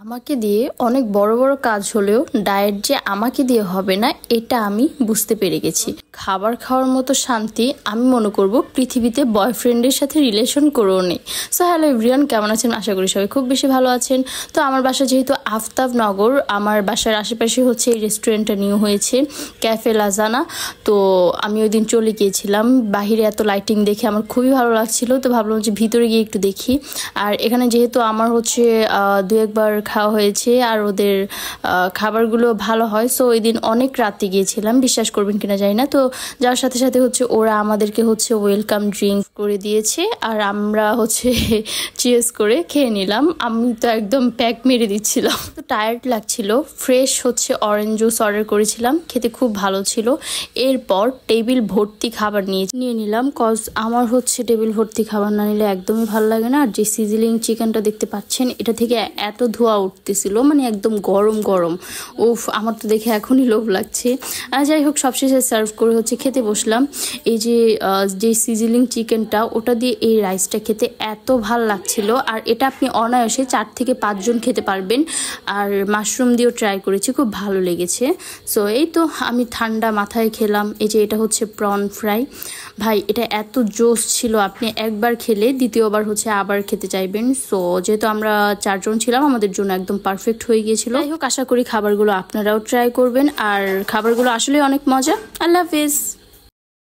আমাকে দিয়ে অনেক বড় বড় কাজ হলেও ডায়েট যে আমাকে দিয়ে হবে না এটা আমি বুঝতে পেরে গেছি। খাবার খাওয়ার মতো শান্তি আমি মনে করব পৃথিবীতে বয়ফ্রেন্ডের সাথে রিলেশন করেও নেই। সো হ্যালো এভরিওয়ান, কেমন আছেন? আশা করি সবাই খুব বেশি ভালো আছেন। তো আমার বাসা যেহেতু আফতাবনগর, আমার বাসার আশেপাশে হচ্ছে এই রেস্টুরেন্টটা নিউ হয়েছে, ক্যাফে লাজানা। তো আমি ওই দিন চলে গিয়েছিলাম, বাহিরে এত লাইটিং দেখে আমার খুবই ভালো লাগছিল। তো ভাবলাম যে ভিতরে গিয়ে একটু দেখি। আর এখানে যেহেতু আমার হচ্ছে দু একবার খাওয়া হয়েছে আর ওদের খাবারগুলো ভালো হয়, সো ওই দিন অনেক রাতে গিয়েছিলাম, বিশ্বাস করবেন কিনা জানি না। তো যাওয়ার সাথে সাথে হচ্ছে ওরা আমাদেরকে হচ্ছে ওয়েলকাম ড্রিঙ্ক করে দিয়েছে আর আমরা হচ্ছে চিয়ার্স করে খেয়ে নিলাম। আমি তো একদম প্যাক মেরে দিচ্ছিলাম, তো টায়ার্ড লাগছিল। ফ্রেশ হচ্ছে অরেঞ্জ জুস অর্ডার করেছিলাম, খেতে খুব ভালো ছিল। এরপর টেবিল ভর্তি খাবার নিয়ে নিলাম, কজ আমার হচ্ছে টেবিল ভর্তি খাবার না নিলে একদমই ভালো লাগে না। আর যে সিজলিং চিকেনটা দেখতে পাচ্ছেন, এটা থেকে এত ধোঁয়া উঠতেছিল, মানে একদম গরম গরম। উফ, আমার তো দেখে এখনই লোভ লাগছে। আর যাই হোক, সবশেষে সার্ভ করে হচ্ছে খেতে বসলাম। এই যে সিজলিং চিকেনটা, ওটা দিয়ে এই রাইসটা খেতে এত ভাল লাগছিল। আর এটা আপনি অনায়াসে 4 থেকে 5 জন খেতে পারবেন। আর মাশরুম দিয়েও ট্রাই করেছি, খুব ভালো লেগেছে। সো এই তো আমি ঠান্ডা মাথায় খেলাম। এই যে এটা হচ্ছে প্রন ফ্রাই, ভাই এটা এত জোস ছিল, আপনি একবার খেলে দ্বিতীয়বার হচ্ছে আবার খেতে চাইবেন। সো যেহেতু আমরা 4 জন ছিলাম, আমাদের জন্য একদম পারফেক্ট হয়ে গিয়েছিল। যাই হোক, আশা করি খাবারগুলো আপনারাও ট্রাই করবেন। আর খাবারগুলো আসলে অনেক মজা। আল্লাহ হাফেজ।